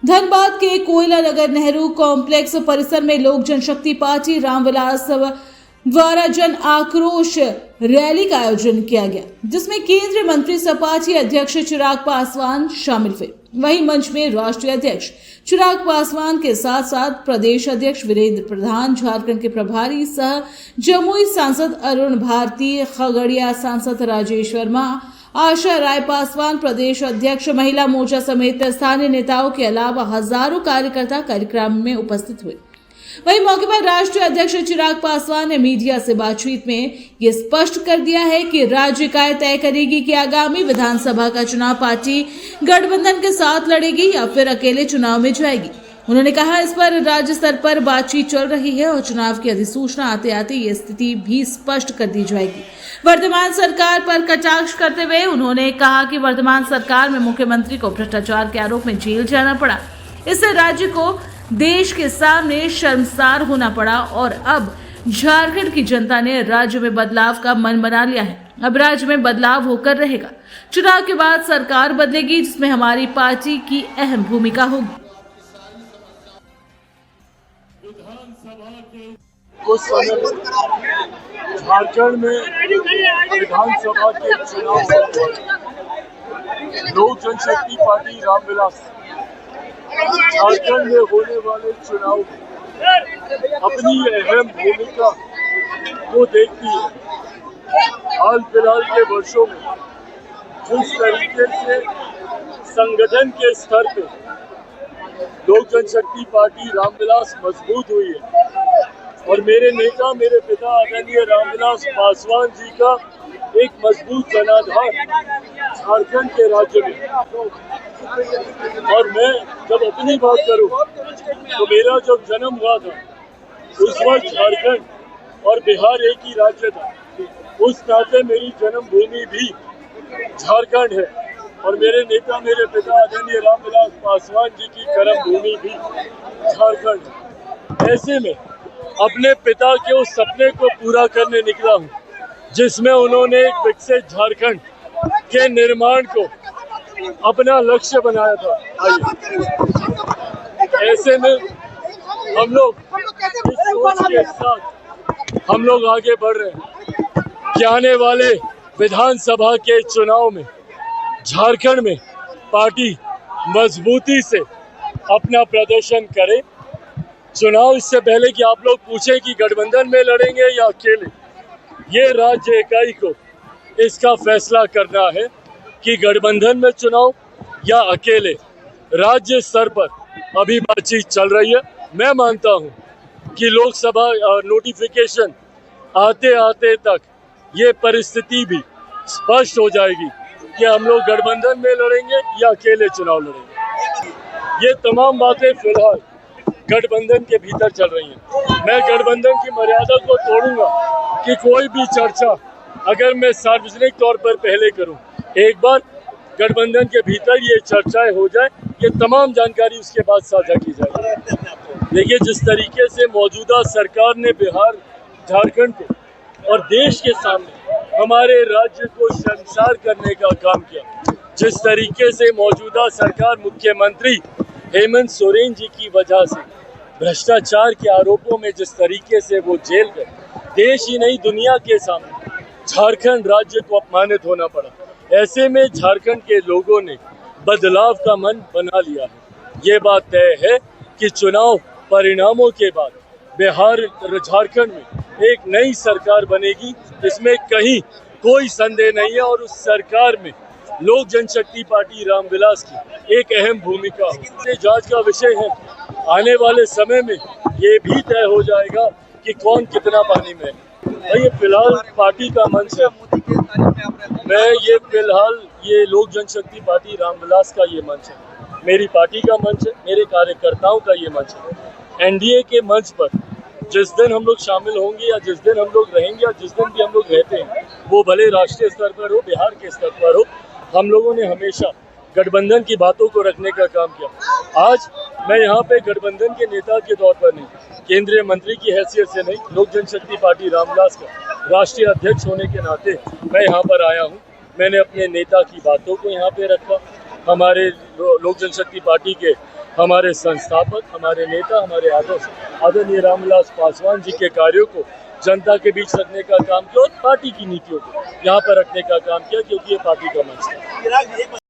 धनबाद के कोयला नगर नेहरू कॉम्प्लेक्स परिसर में लोक जनशक्ति पार्टी रामविलास द्वारा जन आक्रोश रैली का आयोजन किया गया, जिसमें केंद्रीय मंत्री सपाटी अध्यक्ष चिराग पासवान शामिल हुए। वहीं मंच में राष्ट्रीय अध्यक्ष चिराग पासवान के साथ साथ प्रदेश अध्यक्ष वीरेंद्र प्रधान, झारखंड के प्रभारी सह जमुई सांसद अरुण भारती, खगड़िया सांसद राजेश वर्मा, आशा राय पासवान, प्रदेश अध्यक्ष महिला मोर्चा समेत स्थानीय नेताओं के अलावा हजारों कार्यकर्ता कार्यक्रम में उपस्थित हुए। वहीं मौके पर राष्ट्रीय अध्यक्ष चिराग पासवान ने मीडिया से बातचीत में ये स्पष्ट कर दिया है कि राज्य इकाई तय करेगी कि आगामी विधानसभा का चुनाव पार्टी गठबंधन के साथ लड़ेगी या फिर अकेले चुनाव में जाएगी। उन्होंने कहा, इस पर राज्य स्तर पर बातचीत चल रही है और चुनाव की अधिसूचना आते आते ये स्थिति भी स्पष्ट कर दी जाएगी। वर्तमान सरकार पर कटाक्ष करते हुए उन्होंने कहा कि वर्तमान सरकार में मुख्यमंत्री को भ्रष्टाचार के आरोप में जेल जाना पड़ा। इससे राज्य को देश के सामने शर्मसार होना पड़ा और अब झारखंड की जनता ने राज्य में बदलाव का मन बना लिया है। अब राज्य में बदलाव होकर रहेगा। चुनाव के बाद सरकार बदलेगी, जिसमें हमारी पार्टी की अहम भूमिका होगी। कुछ समय झारखंड में विधानसभा के चुनाव लोक जनशक्ति पार्टी रामविलास झारखंड में होने वाले चुनाव में अपनी अहम भूमिका को देखती है। हाल फिलहाल के वर्षों में जिस तरीके से संगठन के स्तर पे लोक जनशक्ति पार्टी रामविलास मजबूत हुई है और मेरे नेता, मेरे पिता आदरणीय रामविलास पासवान जी का एक मजबूत जनाधार झारखंड के राज्य में। और मैं जब अपनी बात करूं तो मेरा जब जन्म हुआ था उस वक्त झारखंड और बिहार एक ही राज्य था। उस नाते मेरी जन्मभूमि भी झारखंड है और मेरे नेता, मेरे पिता आदरणीय रामविलास पासवान जी की कर्मभूमि भी झारखंड है। ऐसे में अपने पिता के उस सपने को पूरा करने निकला हूँ जिसमें उन्होंने एक विकसित झारखंड के निर्माण को अपना लक्ष्य बनाया था। ऐसे में हम लोग इस सोच के साथ हम लोग आगे बढ़ रहे हैं कि आने वाले विधानसभा के चुनाव में झारखंड में पार्टी मजबूती से अपना प्रदर्शन करे। चुनाव इससे पहले कि आप लोग पूछें कि गठबंधन में लड़ेंगे या अकेले, ये राज्य इकाई को इसका फैसला करना है कि गठबंधन में चुनाव या अकेले। राज्य स्तर पर अभी बातचीत चल रही है। मैं मानता हूं कि लोकसभा नोटिफिकेशन आते आते तक ये परिस्थिति भी स्पष्ट हो जाएगी कि हम लोग गठबंधन में लड़ेंगे या अकेले चुनाव लड़ेंगे। ये तमाम बातें फिलहाल गठबंधन के भीतर चल रही हैं। मैं गठबंधन की मर्यादा को तोड़ूंगा कि कोई भी चर्चा अगर मैं सार्वजनिक तौर पर पहले करूं, एक बार गठबंधन के भीतर ये चर्चाएं हो जाए, ये तमाम जानकारी उसके बाद साझा की जाएगी। देखिए, जिस तरीके से मौजूदा सरकार ने बिहार, झारखंड को और देश के सामने हमारे राज्य को शर्मसार करने का काम किया, जिस तरीके से मौजूदा सरकार मुख्यमंत्री हेमंत सोरेन जी की वजह से भ्रष्टाचार के आरोपों में जिस तरीके से वो जेल गए, देश ही नहीं दुनिया के सामने झारखंड राज्य को अपमानित होना पड़ा। ऐसे में झारखंड के लोगों ने बदलाव का मन बना लिया है। ये बात तय है कि चुनाव परिणामों के बाद बिहार, झारखंड में एक नई सरकार बनेगी, इसमें कहीं कोई संदेह नहीं है और उस सरकार में लोक जनशक्ति पार्टी रामविलास की एक अहम भूमिका है। जांच का विषय है। आने वाले समय में ये भी तय हो जाएगा कि कौन कितना पानी में है। ये फिलहाल पार्टी का मंच है। फिलहाल ये लोक जनशक्ति पार्टी रामविलास का ये मंच है, मेरी पार्टी का मंच है, मेरे कार्यकर्ताओं का ये मंच है। एनडीए के मंच पर जिस दिन हम लोग शामिल होंगे या जिस दिन हम लोग रहेंगे या जिस दिन भी हम लोग रहते हैं, वो भले राष्ट्रीय स्तर पर हो, बिहार के स्तर पर हो, हम लोगों ने हमेशा गठबंधन की बातों को रखने का काम किया। आज मैं यहाँ पे गठबंधन के नेता के तौर पर नहीं, केंद्रीय मंत्री की हैसियत से नहीं, लोक जनशक्ति पार्टी रामविलास का राष्ट्रीय अध्यक्ष होने के नाते मैं यहाँ पर आया हूँ। मैंने अपने नेता की बातों को यहाँ पे रखा, हमारे लोक जनशक्ति पार्टी के हमारे संस्थापक, हमारे नेता, हमारे आदरणीय रामविलास पासवान जी के कार्यों को जनता के बीच रखने का काम किया और पार्टी की नीतियों को यहाँ पर रखने का काम किया, क्योंकि ये पार्टी का मंच था।